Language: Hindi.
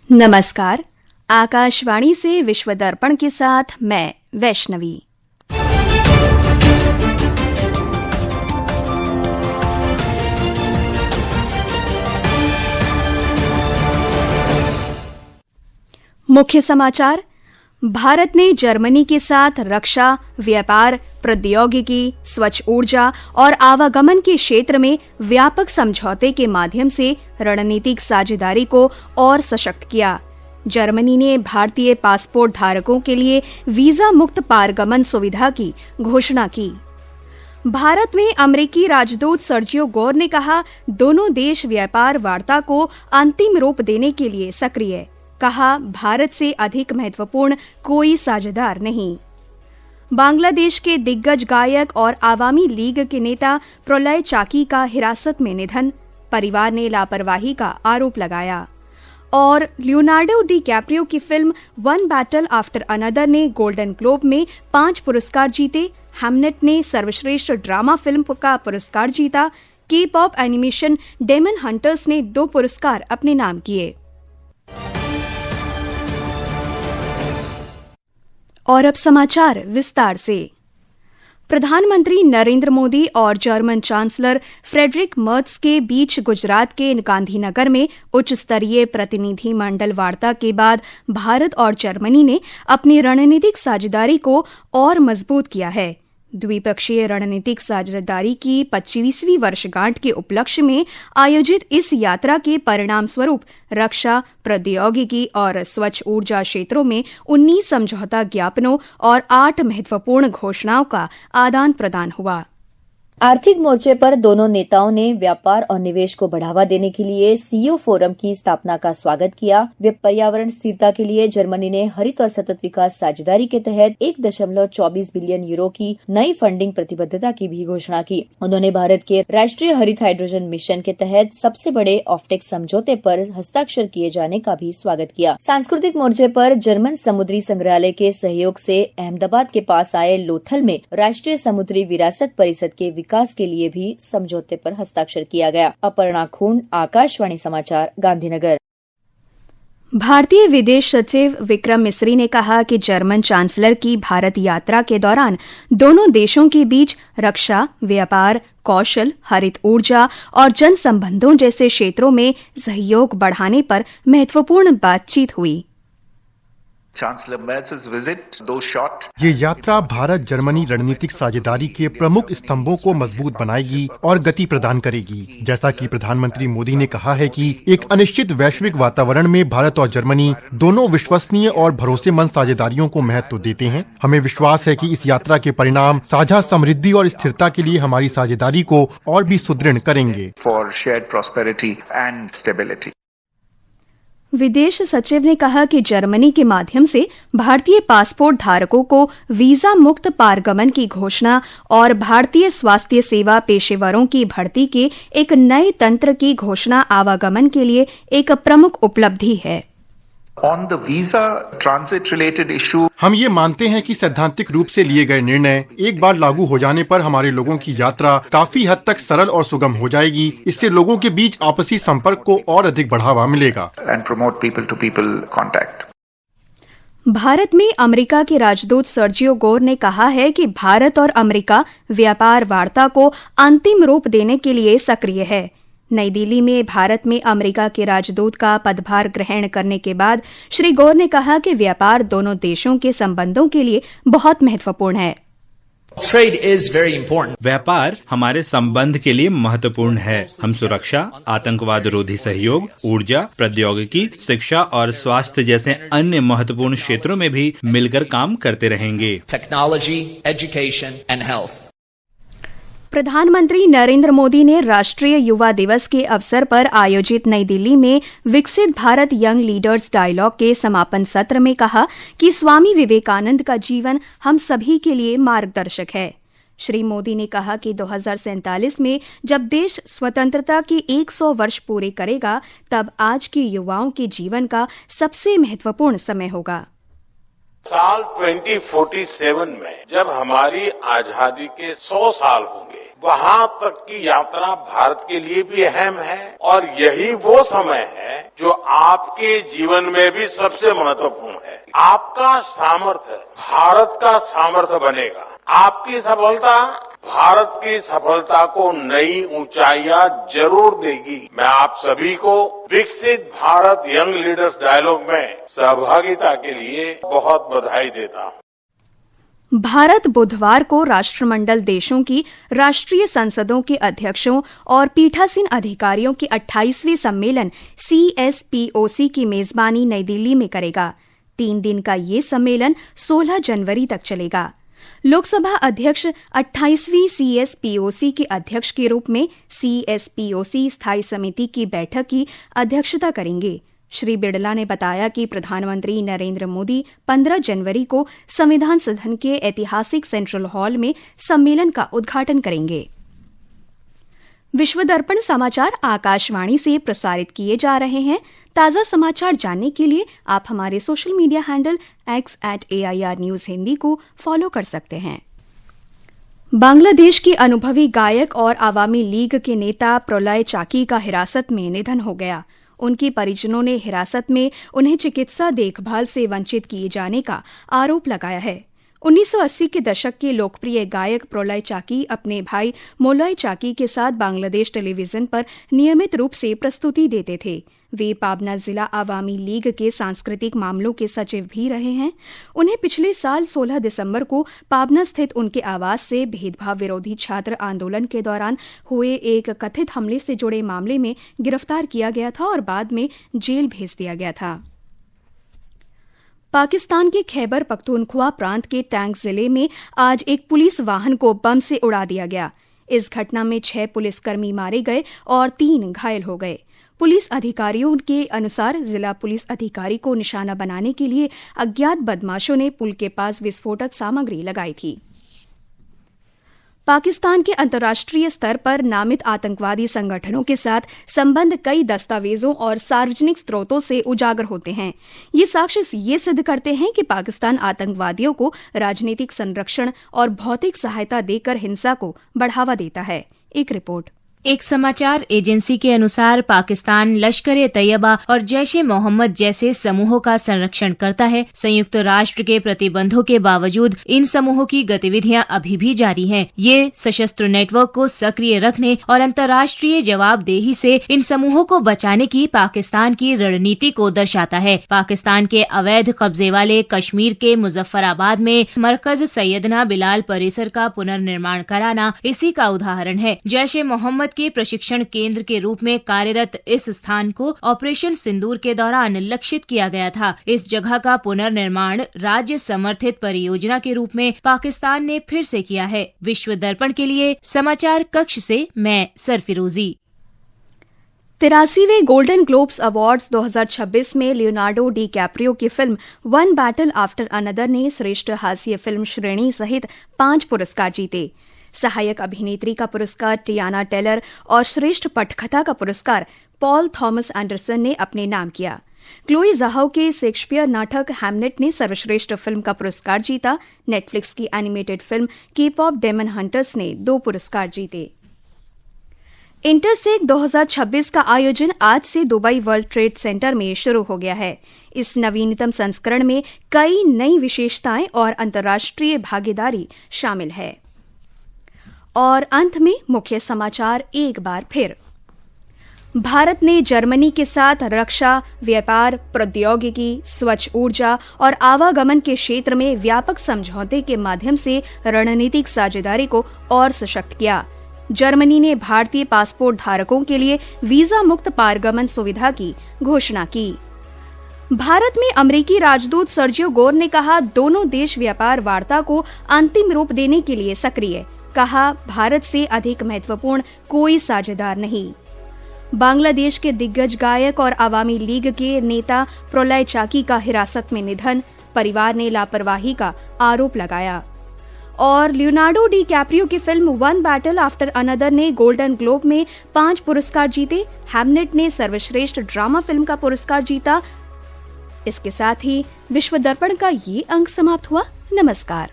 नमस्कार। आकाशवाणी से विश्व दर्पण के साथ मैं वैष्णवी। मुख्य समाचार। भारत ने जर्मनी के साथ रक्षा, व्यापार, प्रौद्योगिकी, स्वच्छ ऊर्जा और आवागमन के क्षेत्र में व्यापक समझौते के माध्यम से रणनीतिक साझेदारी को और सशक्त किया। जर्मनी ने भारतीय पासपोर्ट धारकों के लिए वीजा मुक्त पारगमन सुविधा की घोषणा की। भारत में अमेरिकी राजदूत सर्जियो गोर ने कहा, दोनों देश व्यापार वार्ता को अंतिम रूप देने के लिए सक्रिय। कहा, भारत से अधिक महत्वपूर्ण कोई साझेदार नहीं। बांग्लादेश के दिग्गज गायक और आवामी लीग के नेता प्रलय चाकी का हिरासत में निधन, परिवार ने लापरवाही का आरोप लगाया। और लियोनार्डो डी कैप्रियो की film one battle after another ने गोल्डन ग्लोब में 5 पुरस्कार जीते। हैमनेट ने सर्वश्रेष्ठ ड्रामा फिल्म का पुरस्कार जीता। के पॉप एनिमेशन डेमन हंटर्स ने 2 पुरस्कार अपने नाम किए। और अब समाचार विस्तार से। प्रधानमंत्री नरेंद्र मोदी और जर्मन चांसलर फ्रेडरिक मर्ज के बीच गुजरात के गांधीनगर में उच्च स्तरीय प्रतिनिधि मंडल वार्ता के बाद भारत और जर्मनी ने अपनी रणनीतिक साझेदारी को और मजबूत किया है। द्विपक्षीय रणनीतिक साझेदारी की 25वीं वर्षगांठ के उपलक्ष्य में आयोजित इस यात्रा के परिणाम स्वरूप रक्षा, प्रौद्योगिकी और स्वच्छ ऊर्जा क्षेत्रों में 19 समझौता ज्ञापनों और 8 महत्वपूर्ण घोषणाओं का आदान प्रदान हुआ। आर्थिक मोर्चे पर दोनों नेताओं ने व्यापार और निवेश को बढ़ावा देने के लिए सीईओ फोरम की स्थापना का स्वागत किया। पर्यावरण स्थिरता के लिए जर्मनी ने हरित और सतत विकास साझेदारी के तहत 1.24 बिलियन यूरो की नई फंडिंग प्रतिबद्धता की भी घोषणा की। उन्होंने भारत के राष्ट्रीय हरित हाइड्रोजन मिशन के तहत सबसे बड़े ऑफटेक समझौते पर हस्ताक्षर किए जाने का भी स्वागत किया। सांस्कृतिक मोर्चे पर जर्मन समुद्री संग्रहालय के सहयोग से अहमदाबाद के पास आए लोथल में राष्ट्रीय समुद्री विरासत परिषद के विकास के लिए भी समझौते पर हस्ताक्षर किया गया। अपर्णा खून, आकाशवाणी समाचार, गांधीनगर। भारतीय विदेश सचिव विक्रम मिस्री ने कहा कि जर्मन चांसलर की भारत यात्रा के दौरान दोनों देशों के बीच रक्षा, व्यापार, कौशल, हरित ऊर्जा और जन संबंधों जैसे क्षेत्रों में सहयोग बढ़ाने पर महत्वपूर्ण बातचीत हुई। ये यात्रा भारत जर्मनी रणनीतिक साझेदारी के प्रमुख स्तंभों को मजबूत बनाएगी और गति प्रदान करेगी। जैसा कि प्रधानमंत्री मोदी ने कहा है कि एक अनिश्चित वैश्विक वातावरण में भारत और जर्मनी दोनों विश्वसनीय और भरोसेमंद साझेदारियों को महत्व देते हैं। हमें विश्वास है कि इस यात्रा के परिणाम साझा समृद्धि और स्थिरता के लिए हमारी साझेदारी को और भी सुदृढ़ करेंगे। विदेश सचिव ने कहा कि जर्मनी के माध्यम से भारतीय पासपोर्ट धारकों को वीजा मुक्त पारगमन की घोषणा और भारतीय स्वास्थ्य सेवा पेशेवरों की भर्ती के एक नए तंत्र की घोषणा आवागमन के लिए एक प्रमुख उपलब्धि है। On the visa transit related issue, हम ये मानते हैं कि सैद्धांतिक रूप से लिए गए निर्णय एक बार लागू हो जाने पर हमारे लोगों की यात्रा काफी हद तक सरल और सुगम हो जाएगी। इससे लोगों के बीच आपसी संपर्क को और अधिक बढ़ावा मिलेगा। and promote people to people contact. Bharat में अमेरिका के राजदूत सर्जियो गोर ने कहा है कि भारत और अमेरिका व्यापार वार्ता को अंतिम रूप देने के लिए सक्रिय है। नई दिल्ली में भारत में अमेरिका के राजदूत का पदभार ग्रहण करने के बाद श्री गोर ने कहा कि व्यापार दोनों देशों के संबंधों के लिए बहुत महत्वपूर्ण है। व्यापार हमारे संबंध के लिए महत्वपूर्ण है। हम सुरक्षा, आतंकवाद रोधी सहयोग, ऊर्जा, प्रौद्योगिकी, शिक्षा और स्वास्थ्य जैसे अन्य महत्वपूर्ण क्षेत्रों में भी मिलकर काम करते रहेंगे। Technology, education and health. प्रधानमंत्री नरेंद्र मोदी ने राष्ट्रीय युवा दिवस के अवसर पर आयोजित नई दिल्ली में विकसित भारत यंग लीडर्स डायलॉग के समापन सत्र में कहा कि स्वामी विवेकानंद का जीवन हम सभी के लिए मार्गदर्शक है। श्री मोदी ने कहा कि 2047 में जब देश स्वतंत्रता के 100 वर्ष पूरे करेगा, तब आज के युवाओं के जीवन का सबसे महत्वपूर्ण समय होगा। साल 2047 में जब हमारी आजादी के 100 साल होंगे, वहाँ तक की यात्रा भारत के लिए भी अहम है और यही वो समय है जो आपके जीवन में भी सबसे महत्वपूर्ण है। आपका सामर्थ्य भारत का सामर्थ्य बनेगा। आपकी सफलता भारत की सफलता को नई ऊंचाइयां जरूर देगी। मैं आप सभी को विकसित भारत यंग लीडर्स डायलॉग में सहभागिता के लिए बहुत बधाई देता हूँ। भारत बुधवार को राष्ट्रमंडल देशों की राष्ट्रीय संसदों के अध्यक्षों और पीठासीन अधिकारियों के 28वें सम्मेलन CSPOC की मेजबानी नई दिल्ली में करेगा। 3 दिन का ये सम्मेलन 16 जनवरी तक चलेगा। लोकसभा अध्यक्ष 28वीं CSPOC के अध्यक्ष के रूप में CSPOC स्थायी समिति की बैठक की अध्यक्षता करेंगे। श्री बिड़ला ने बताया कि प्रधानमंत्री नरेंद्र मोदी 15 जनवरी को संविधान सदन के ऐतिहासिक सेंट्रल हॉल में सम्मेलन का उद्घाटन करेंगे। विश्व दर्पण समाचार आकाशवाणी से प्रसारित किए जा रहे हैं। ताज़ा समाचार जानने के लिए आप हमारे social media handle x@AIR News Hindi को फॉलो कर सकते हैं। बांग्लादेश के अनुभवी गायक और आवामी लीग के नेता प्रलय चाकी का हिरासत में निधन हो गया। उनके परिजनों ने हिरासत में उन्हें चिकित्सा देखभाल से वंचित किए जाने का आरोप लगाया है। 1980 के दशक के लोकप्रिय गायक प्रलय चाकी अपने भाई मोलय चाकी के साथ बांग्लादेश टेलीविजन पर नियमित रूप से प्रस्तुति देते थे। वे पाबना जिला आवामी लीग के सांस्कृतिक मामलों के सचिव भी रहे हैं। उन्हें पिछले साल 16 दिसंबर को पाबना स्थित उनके आवास से भेदभाव विरोधी छात्र आंदोलन के दौरान हुए एक कथित हमले से जुड़े मामले में गिरफ्तार किया गया था और बाद में जेल भेज दिया गया था। पाकिस्तान के खैबर पख्तूनख्वा प्रांत के टैंक जिले में आज एक पुलिस वाहन को बम से उड़ा दिया गया। इस घटना में 6 पुलिसकर्मी मारे गए और 3 घायल हो गए। पुलिस अधिकारियों के अनुसार जिला पुलिस अधिकारी को निशाना बनाने के लिए अज्ञात बदमाशों ने पुल के पास विस्फोटक सामग्री लगाई थी। पाकिस्तान के अंतर्राष्ट्रीय स्तर पर नामित आतंकवादी संगठनों के साथ संबंध कई दस्तावेजों और सार्वजनिक स्रोतों से उजागर होते हैं। ये साक्ष्य ये सिद्ध करते हैं कि पाकिस्तान आतंकवादियों को राजनीतिक संरक्षण और भौतिक सहायता देकर हिंसा को बढ़ावा देता है। एक रिपोर्ट। एक समाचार एजेंसी के अनुसार पाकिस्तान लश्कर-ए-तैयबा और जैश-ए-मोहम्मद जैसे समूहों का संरक्षण करता है। संयुक्त राष्ट्र के प्रतिबंधों के बावजूद इन समूहों की गतिविधियां अभी भी जारी हैं। ये सशस्त्र नेटवर्क को सक्रिय रखने और अंतर्राष्ट्रीय जवाबदेही से इन समूहों को बचाने की पाकिस्तान की रणनीति को दर्शाता है। पाकिस्तान के अवैध कब्जे वाले कश्मीर के मुजफ्फराबाद में मरकज सैयदना बिलाल परिसर का पुनर्निर्माण कराना इसी का उदाहरण है। जैश-ए-मोहम्मद के प्रशिक्षण केंद्र के रूप में कार्यरत इस स्थान को ऑपरेशन सिंदूर के दौरान लक्षित किया गया था। इस जगह का पुनर्निर्माण राज्य समर्थित परियोजना के रूप में पाकिस्तान ने फिर से किया है। विश्व दर्पण के लिए समाचार कक्ष से मैं सरफिरोजी। 83वें गोल्डन ग्लोब्स अवार्ड्स 2026 में लियोनार्डो डी कैप्रियो की film one battle after another ने श्रेष्ठ हास्य फिल्म श्रेणी सहित 5 पुरस्कार जीते। सहायक अभिनेत्री का पुरस्कार टियाना टेलर और श्रेष्ठ पटकथा का पुरस्कार पॉल थॉमस एंडरसन ने अपने नाम किया। क्लोई ज़ाओ के शेक्सपियर नाटक हैमलेट ने सर्वश्रेष्ठ फिल्म का पुरस्कार जीता। नेटफ्लिक्स की animated film K pop Demon Hunters ने 2 पुरस्कार जीते। इंटरसेक 2026 का आयोजन आज से दुबई वर्ल्ड ट्रेड सेंटर में शुरू हो गया है। इस नवीनतम संस्करण में कई नई विशेषताएं और अंतर्राष्ट्रीय भागीदारी शामिल है। और अंत में मुख्य समाचार एक बार फिर। भारत ने जर्मनी के साथ रक्षा, व्यापार, प्रौद्योगिकी, स्वच्छ ऊर्जा और आवागमन के क्षेत्र में व्यापक समझौते के माध्यम से रणनीतिक साझेदारी को और सशक्त किया। जर्मनी ने भारतीय पासपोर्ट धारकों के लिए वीजा मुक्त पारगमन सुविधा की घोषणा की। भारत में अमेरिकी राजदूत सर्जियो गोर ने कहा, दोनों देश व्यापार वार्ता को अंतिम रूप देने के लिए सक्रिय। कहा, भारत से अधिक महत्वपूर्ण कोई साझेदार नहीं। बांग्लादेश के दिग्गज गायक और आवामी लीग के नेता प्रलय चाकी का हिरासत में निधन, परिवार ने लापरवाही का आरोप लगाया। और लियोनार्डो डी कैप्रियो की film one battle after another ने गोल्डन ग्लोब में 5 पुरस्कार जीते। हैमलेट ने सर्वश्रेष्ठ ड्रामा फिल्म का पुरस्कार जीता। इसके साथ ही विश्व दर्पण का ये अंक समाप्त हुआ। नमस्कार।